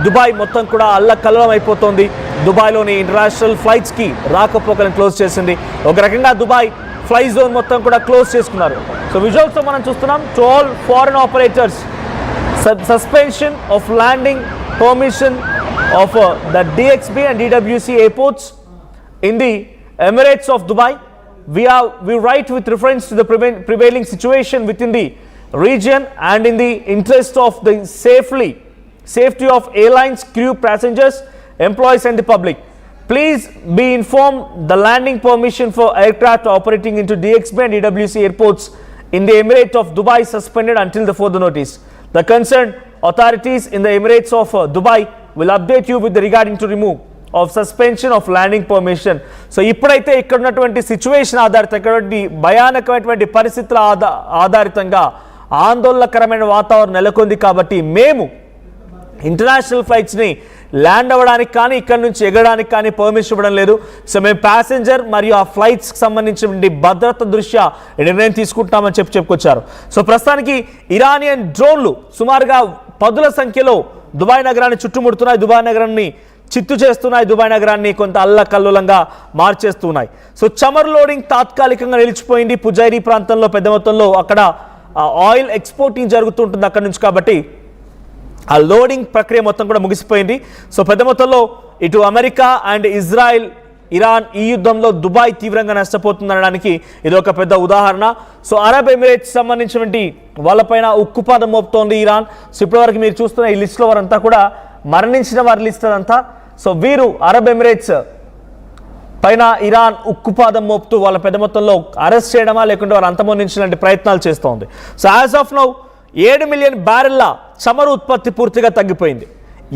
Dubai మొత్తం కూడా అల్లకల్లోలం అయిపోతుంది. దుబాయ్లోని ఇంటర్నేషనల్ ఫ్లైట్స్కి రాకపోకలను క్లోజ్ చేసింది. ఒక రకంగా దుబాయ్ ఫ్లై జోన్ మొత్తం కూడా క్లోజ్ చేసుకున్నారు. సో విజువల్స్తో మనం చూస్తున్నాం. To all foreign operators, suspension of landing permission of the DXB and DWC airports in the Emirates of Dubai. We write with reference to the prevailing situation within the region and in the interest of the safety of airlines, crew, passengers, employees and the public. Please be informed the landing permission for aircraft operating into DXB and DWC airports in the Emirate of Dubai suspended until the further notice. The concerned authorities in the Emirates of Dubai will update you with regarding to remove of suspension of landing permission. So ఇప్పుడైతే ఇక్కడ ఉన్నటువంటి situation ఆధారితంగా భయానకమైనటువంటి పరిస్థితుల ఆధారితంగా ఆందోళనకరమైన వాతావరణం నెలకొంది. కాబట్టి మేము international ఫ్లైట్స్ని land అవ్వడానికి కానీ ఇక్కడ నుంచి ఎగరడానికి కానీ పర్మిషన్ ఇవ్వడం లేదు. సో మేము ప్యాసింజర్ మరియు ఆ ఫ్లైట్స్కి సంబంధించిన భద్రత దృష్ట్యా నిర్ణయం తీసుకుంటున్నామని చెప్పుకొచ్చారు. సో ప్రస్తుతానికి ఇరానియన్ డ్రోన్లు సుమారుగా 10ల సంఖ్యలో దుబాయ్ నగరాన్ని చుట్టుముడుతున్నాయి. దుబాయ్ నగరాన్ని చిత్తు చేస్తున్నాయి. దుబాయ్ నగరాన్ని కొంత అల్లకల్లోలంగా మార్చేస్తున్నాయి. సో చమర్ లోడింగ్ తాత్కాలికంగా నిలిచిపోయింది. పుజైరీ ప్రాంతంలో పెద్ద మొత్తంలో అక్కడ ఆయిల్ ఎక్స్పోర్టింగ్ జరుగుతుంటుంది అక్కడ నుంచి. కాబట్టి ఆ లోడింగ్ ప్రక్రియ మొత్తం కూడా ముగిసిపోయింది. సో పెద్ద మొత్తంలో ఇటు అమెరికా అండ్ ఇజ్రాయెల్, ఇరాన్ ఈ యుద్ధంలో దుబాయ్ తీవ్రంగా నష్టపోతుందనడానికి ఇది ఒక పెద్ద ఉదాహరణ. సో అరబ్ ఎమిరేట్స్ సంబంధించినటువంటి వాళ్ళపైన ఉక్కుపాదం మోపుతోంది ఇరాన్. సో ఇప్పటివరకు మీరు చూస్తున్న ఈ లిస్టులో వారంతా కూడా మరణించిన వారి లిస్ట్ అదంతా. సో వీరు అరబ్ ఎమిరేట్స్ పైన ఇరాన్ ఉక్కుపాదం మోపుతూ వాళ్ళ పెద్ద మొత్తంలో అరెస్ట్ చేయడమా లేకుంటే వారు అంతమొందించినటువంటి ప్రయత్నాలు చేస్తోంది. So as of now 7 million బ్యారెల్ల చమురు ఉత్పత్తి పూర్తిగా తగ్గిపోయింది.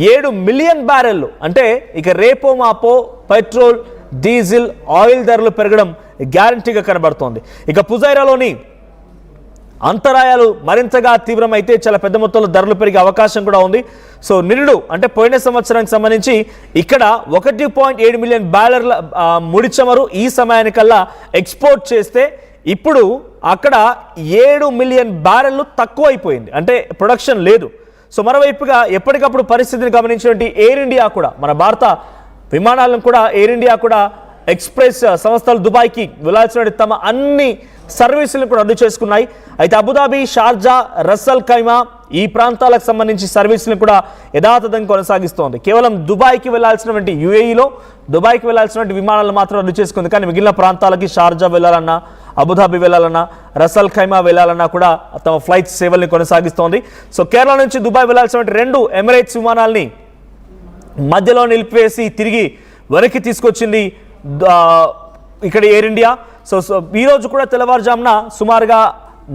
7 మిలియన్ బ్యారెల్లు అంటే ఇక రేపో మాపో పెట్రోల్, డీజిల్, ఆయిల్ ధరలు పెరగడం గ్యారంటీగా కనబడుతోంది. ఇక పుజైరాలోని అంతరాయాలు మరింతగా తీవ్రమైతే చాలా పెద్ద మొత్తంలో ధరలు పెరిగే అవకాశం కూడా ఉంది. సో నిరుడు అంటే పోయిన సంవత్సరానికి సంబంధించి ఇక్కడ 1.7 మిలియన్ బ్యారెల్ల ముడి చమురు ఈ సమయానికల్లా ఎక్స్పోర్ట్ చేస్తే ఇప్పుడు అక్కడ 7 మిలియన్ బ్యారెల్లు తక్కువైపోయింది, అంటే ప్రొడక్షన్ లేదు. సో మరోవైపుగా ఎప్పటికప్పుడు పరిస్థితిని గమనించినటువంటి ఎయిర్ ఇండియా కూడా, మన భారత విమానాలను కూడా ఎయిర్ ఇండియా కూడా ఎక్స్ప్రెస్ సంస్థలు దుబాయ్కి వెళ్లాల్సిన తమ అన్ని సర్వీసులను కూడా రద్దు చేసుకున్నాయి. అయితే అబుదాబి, షార్జా, రస్సల్ ఖైమా ఈ ప్రాంతాలకు సంబంధించి సర్వీసులను కూడా యథాతథంగా కొనసాగిస్తోంది. కేవలం దుబాయ్కి వెళ్లాల్సినటువంటి యుఏఈలో దుబాయ్కి వెళ్లాల్సినటువంటి విమానాలను మాత్రం రద్దు చేసుకుంది. కానీ మిగిలిన ప్రాంతాలకి షార్జా వెళ్లాలన్నా, అబుదాబి వెళ్లాలన్నా, రసల్ ఖైమా వెళ్లాలన్నా కూడా తమ ఫ్లైట్ సేవల్ని కొనసాగిస్తోంది. సో కేరళ నుంచి దుబాయ్ వెళ్లాల్సినటువంటి 2 ఎమిరేట్స్ విమానాల్ని మధ్యలో నిలిపివేసి తిరిగి వెనక్కి తీసుకొచ్చింది ఇక్కడ ఎయిర్ ఇండియా. సో ఈరోజు కూడా తెల్లవారుజామున సుమారుగా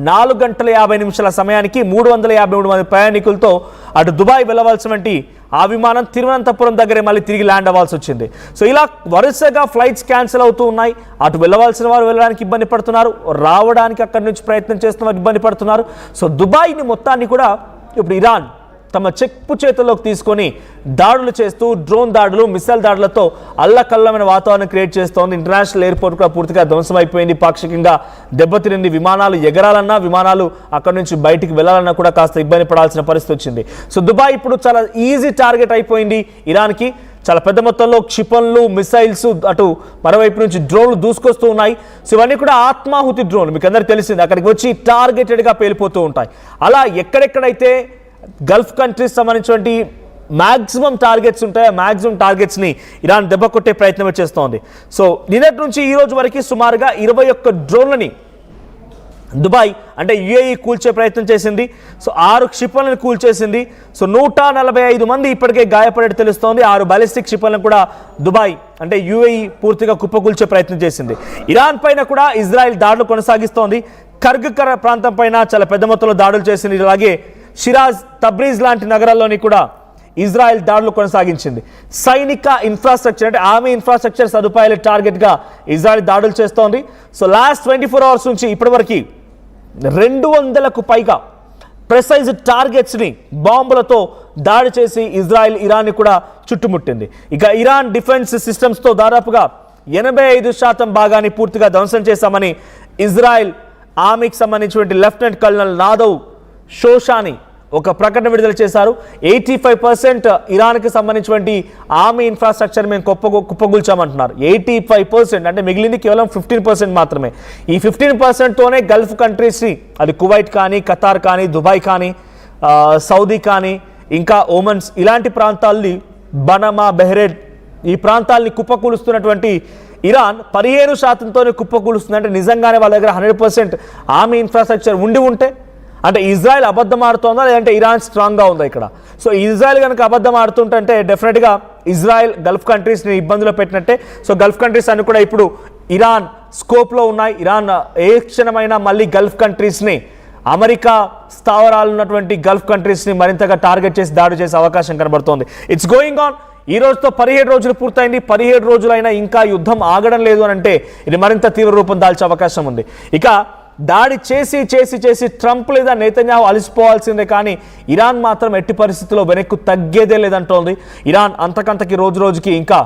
4 గంటల 50 నిమిషాల సమయానికి 353 మంది ప్రయాణికులతో అటు దుబాయ్ వెళ్ళవలసినటువంటి ఆ విమానం తిరువనంతపురం దగ్గరే మళ్ళీ తిరిగి ల్యాండ్ అవ్వాల్సి వచ్చింది. సో ఇలా వరుసగా ఫ్లైట్స్ క్యాన్సిల్ అవుతూ ఉన్నాయి. అటు వెళ్ళవలసిన వారు వెళ్ళడానికి ఇబ్బంది పడుతున్నారు, రావడానికి అక్కడి నుంచి ప్రయత్నం చేస్తున్న వారు ఇబ్బంది పడుతున్నారు. సో దుబాయ్ని మొత్తాన్ని కూడా ఇప్పుడు ఇరాన్ తమ చెప్పు చేతుల్లోకి తీసుకొని దాడులు చేస్తూ డ్రోన్ దాడులు, మిసైల్ దాడులతో అల్లకల్లమైన వాతావరణం క్రియేట్ చేస్తోంది. ఇంటర్నేషనల్ ఎయిర్పోర్ట్ కూడా పూర్తిగా ధ్వంసమైపోయింది, పాక్షికంగా దెబ్బతినింది. విమానాలు ఎగరాలన్నా, విమానాలు అక్కడి నుంచి బయటికి వెళ్ళాలన్నా కూడా కాస్త ఇబ్బంది పడాల్సిన పరిస్థితి వచ్చింది. సో దుబాయ్ ఇప్పుడు చాలా ఈజీ టార్గెట్ అయిపోయింది ఇరాన్కి. చాలా పెద్ద మొత్తంలో క్షిపణులు, మిసైల్స్, అటు మరోవైపు నుంచి డ్రోన్లు దూసుకొస్తూ ఉన్నాయి. సో ఇవన్నీ కూడా ఆత్మాహుతి డ్రోన్లు, మీకు అందరికీ తెలిసింది. అక్కడికి వచ్చి టార్గెటెడ్గా పేలిపోతూ ఉంటాయి. అలా ఎక్కడెక్కడైతే గల్ఫ్ కంట్రీస్ సంబంధించినటువంటి మ్యాక్సిమం టార్గెట్స్ ఉంటాయి, ఆ మ్యాక్సిమం టార్గెట్స్ని ఇరాన్ దెబ్బ కొట్టే ప్రయత్నం చేస్తోంది. సో నిన్నటి నుంచి ఈ రోజు వరకు సుమారుగా 21 డ్రోన్లని దుబాయ్ అంటే యుఏఈ కూల్చే ప్రయత్నం చేసింది. సో 6 క్షిపణులను కూల్చేసింది. సో 145 మంది ఇప్పటికే గాయపడేట్టు తెలుస్తోంది. 6 బాలిస్టిక్ క్షిపణులను కూడా దుబాయ్ అంటే యుఏఈ పూర్తిగా కుప్పకూల్చే ప్రయత్నం చేసింది. ఇరాన్ పైన కూడా ఇజ్రాయెల్ దాడులు కొనసాగిస్తోంది. కర్గ్ ప్రాంతం పైన చాలా పెద్ద మొత్తంలో దాడులు చేసింది. అలాగే షిరాజ్, తబ్రీజ్ లాంటి నగరాల్లోని కూడా ఇజ్రాయెల్ దాడులు కొనసాగించింది. సైనిక ఇన్ఫ్రాస్ట్రక్చర్ అంటే ఆర్మీ ఇన్ఫ్రాస్ట్రక్చర్ సదుపాయాల టార్గెట్గా ఇజ్రాయెల్ దాడులు చేస్తోంది. సో లాస్ట్ 24 అవర్స్ నుంచి ఇప్పటివరకు 200కు పైగా ప్రెసైజ్ టార్గెట్స్ని బాంబులతో దాడి చేసి ఇజ్రాయెల్ ఇరాన్ని కూడా చుట్టుముట్టింది. ఇక ఇరాన్ డిఫెన్స్ సిస్టమ్స్తో దాదాపుగా 85% భాగాన్ని పూర్తిగా ధ్వంసం చేశామని ఇజ్రాయెల్ ఆర్మీకి సంబంధించినటువంటి లెఫ్టినెంట్ కల్నల్ నాదవ్ షోషాని ఒక ప్రకటన విడుదల చేశారు. 85% ఇరాన్కి సంబంధించినటువంటి ఆర్మీ ఇన్ఫ్రాస్ట్రక్చర్ మేము కుప్పగూల్చామంటున్నారు. 85% అంటే మిగిలింది కేవలం 15% మాత్రమే. ఈ 15%తోనే గల్ఫ్ కంట్రీస్ని, అది కువైట్ కానీ, ఖతార్ కానీ, దుబాయ్ కానీ, సౌదీ కానీ, ఇంకా ఒమన్స్, ఇలాంటి ప్రాంతాల్ని, బనమా, బెహ్రెన్, ఈ ప్రాంతాల్ని కుప్పకూలుస్తున్నటువంటి ఇరాన్ 15%తోనే కుప్పకూలుస్తుంది. అంటే నిజంగానే వాళ్ళ దగ్గర 100% ఆర్మీ ఇన్ఫ్రాస్ట్రక్చర్ ఉంటే, అంటే ఇజ్రాయెల్ అబద్ధం ఆడుతోందా లేదంటే ఇరాన్ స్ట్రాంగ్గా ఉందా ఇక్కడ? సో ఇజ్రాయెల్ కనుక అబద్ధం ఆడుతుంటే డెఫినెట్గా ఇజ్రాయెల్ గల్ఫ్ కంట్రీస్ని ఇబ్బందులు పెట్టినట్టే. సో గల్ఫ్ కంట్రీస్ అన్ని కూడా ఇప్పుడు ఇరాన్ స్కోప్లో ఉన్నాయి. ఇరాన్ ఏ క్షణమైనా మళ్ళీ గల్ఫ్ కంట్రీస్ని, అమెరికా స్థావరాలు ఉన్నటువంటి గల్ఫ్ కంట్రీస్ని మరింతగా టార్గెట్ చేసి దాడి చేసే అవకాశం కనబడుతోంది. It's going on. ఈ రోజుతో 17 రోజులు పూర్తయింది. 17 రోజులైనా ఇంకా యుద్ధం ఆగడం లేదు అని అంటే ఇది మరింత తీవ్ర రూపం దాల్చే అవకాశం ఉంది. ఇక దాడి చేసి ట్రంప్ లేదా నేతన్యాహు అలసిపోవాల్సిందే, కానీ ఇరాన్ మాత్రం ఎట్టి పరిస్థితుల్లో వెనక్కు తగ్గేదే లేదంటోంది. ఇరాన్ అంతకంతకి రోజుకి ఇంకా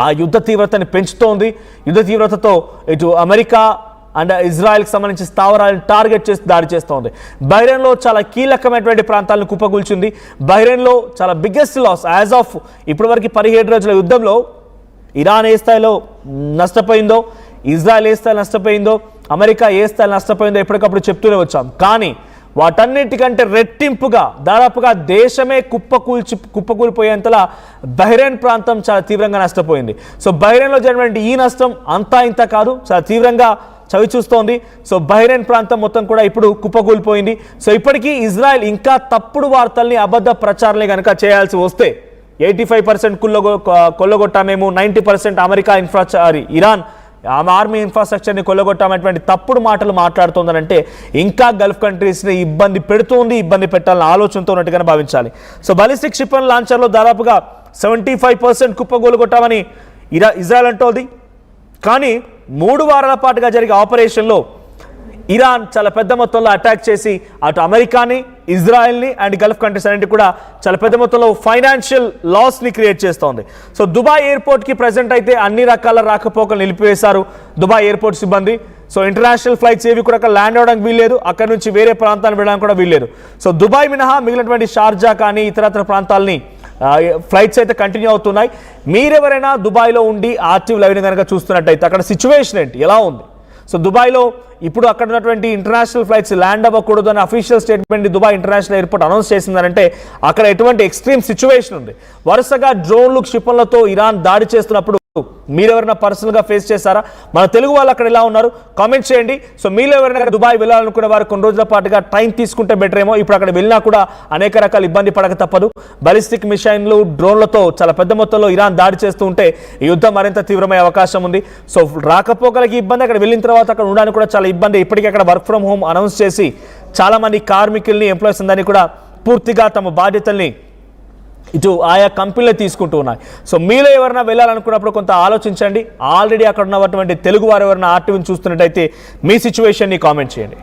ఆ యుద్ధ తీవ్రతని పెంచుతోంది. యుద్ధ తీవ్రతతో ఇటు అమెరికా అండ్ ఇజ్రాయెల్కి సంబంధించి స్థావరాలను టార్గెట్ చేసి దాడి చేస్తోంది. బహ్రెయిన్లో చాలా కీలకమైనటువంటి ప్రాంతాలను కుప్పగూల్చింది. బహ్రెయిన్లో చాలా బిగ్గెస్ట్ లాస్ యాజ్ ఆఫ్ ఇప్పటివరకు 17 రోజుల యుద్ధంలో ఇరాన్ ఏ స్థాయిలో నష్టపోయిందో, ఇజ్రాయెల్ ఏ స్థాయిలో నష్టపోయిందో, అమెరికా ఏ స్థాయిలో నష్టపోయిందో ఎప్పటికప్పుడు చెప్తూనే వచ్చాం. కానీ వాటన్నిటికంటే రెట్టింపుగా, దాదాపుగా దేశమే కుప్పకూలిపోయేంతలా బహ్రెయిన్ ప్రాంతం చాలా తీవ్రంగా నష్టపోయింది. సో బహ్రెయిన్లో జరిగినటువంటి ఈ నష్టం అంతా ఇంత కాదు, చాలా తీవ్రంగా చవి చూస్తోంది. సో బహ్రెయిన్ ప్రాంతం మొత్తం కూడా ఇప్పుడు కుప్పకూలిపోయింది. సో ఇప్పటికీ ఇజ్రాయెల్ ఇంకా తప్పుడు వార్తల్ని, అబద్ధ ప్రచారాన్ని కనుక చేయాల్సి వస్తే 85% కొల్లగొట్టామేమో, 90% అమెరికా ఇరాన్ ఆర్మీ ఇన్ఫ్రాస్ట్రక్చర్ని కొల్లగొట్టామనేటువంటి తప్పుడు మాటలు మాట్లాడుతోందనంటే ఇంకా గల్ఫ్ కంట్రీస్ని ఇబ్బంది పెడుతోంది, ఇబ్బంది పెట్టాలని ఆలోచనతో ఉన్నట్టుగానే భావించాలి. సో బాలిస్టిక్ క్షిపణి లాంచర్లో దాదాపుగా 75% కుప్పగొలగొట్టామని ఇజ్రాయెల్ అంటోంది. కానీ 3 వారాల పాటుగా జరిగే ఆపరేషన్లో ఇరాన్ చాలా పెద్ద మొత్తంలో అటాక్ చేసి అటు అమెరికాని, ఇజ్రాయెల్ని అండ్ గల్ఫ్ కంట్రీస్ అన్నింటి కూడా చాలా పెద్ద మొత్తంలో ఫైనాన్షియల్ లాస్ని క్రియేట్ చేస్తోంది. సో దుబాయ్ ఎయిర్పోర్ట్కి ప్రజెంట్ అయితే అన్ని రకాల రాకపోకలు నిలిపివేశారు దుబాయ్ ఎయిర్పోర్ట్ సిబ్బంది. సో ఇంటర్నేషనల్ ఫ్లైట్స్ ఏవి కూడా అక్కడ ల్యాండ్ అవ్వడానికి వీల్లేదు, అక్కడ నుంచి వేరే ప్రాంతానికి వెళ్ళడానికి కూడా వీల్లేదు. సో దుబాయ్ మినహా మిగిలినటువంటి షార్జా కానీ ఇతరత్ర ప్రాంతాలని ఫ్లైట్స్ అయితే కంటిన్యూ అవుతున్నాయి. మీరెవరైనా దుబాయ్లో ఉండి ఆర్టీవ్ లైవ్ని కనుక చూస్తున్నట్టయితే అక్కడ సిచ్యువేషన్ ఏంటి, ఎలా ఉంది? సో దుబాయ్లో ఇప్పుడు అక్కడ ఉన్నటువంటి ఇంటర్నేషనల్ ఫ్లైట్స్ ల్యాండ్ అవ్వకూడదు అని official statement Dubai international airport announce చేసిందంటే అక్కడ ఎటువంటి ఎక్స్ట్రీమ్ సిచ్యువేషన్ ఉంది. వరుసగా డ్రోన్లు, క్షిపణులతో ఇరాన్ దాడి చేస్తున్నప్పుడు మీరెవరైనా పర్సనల్గా ఫేస్ చేశారా? మన తెలుగు వాళ్ళు అక్కడ ఎలా ఉన్నారు కామెంట్ చేయండి. సో మీరు ఎవరైనా దుబాయ్ వెళ్ళాలనుకునే వారు కొన్ని రోజుల పాటుగా టైం తీసుకుంటే బెటర్ ఏమో. ఇప్పుడు అక్కడ వెళ్ళినా కూడా అనేక రకాల ఇబ్బంది పడక తప్పదు. బాలిస్టిక్ మిసైన్లు, డ్రోన్లతో చాలా పెద్ద మొత్తంలో ఇరాన్ దాడి చేస్తూ ఉంటే ఈ యుద్ధం మరింత తీవ్రమయ్యే అవకాశం ఉంది. సో రాకపోకలకి ఇబ్బంది, అక్కడ వెళ్ళిన తర్వాత అక్కడ ఉండడానికి కూడా చాలా ఇబ్బంది. ఇప్పటికీ అక్కడ వర్క్ ఫ్రమ్ హోమ్ అనౌన్స్ చేసి చాలా మంది కార్మికుల్ని, ఎంప్లాయీస్ అందరినీ కూడా పూర్తిగా తమ బాధ్యతల్ని ఇటు ఆయా కంపెనీలు తీసుకుంటూ ఉన్నాయి. సో మీలో ఎవరైనా వెళ్ళాలనుకున్నప్పుడు కొంత ఆలోచించండి. ఆల్రెడీ అక్కడ ఉన్నటువంటి తెలుగు వారు ఎవరైనా ఆర్టీవీని చూస్తున్నట్టయితే మీ సిచ్యువేషన్ని కామెంట్ చేయండి.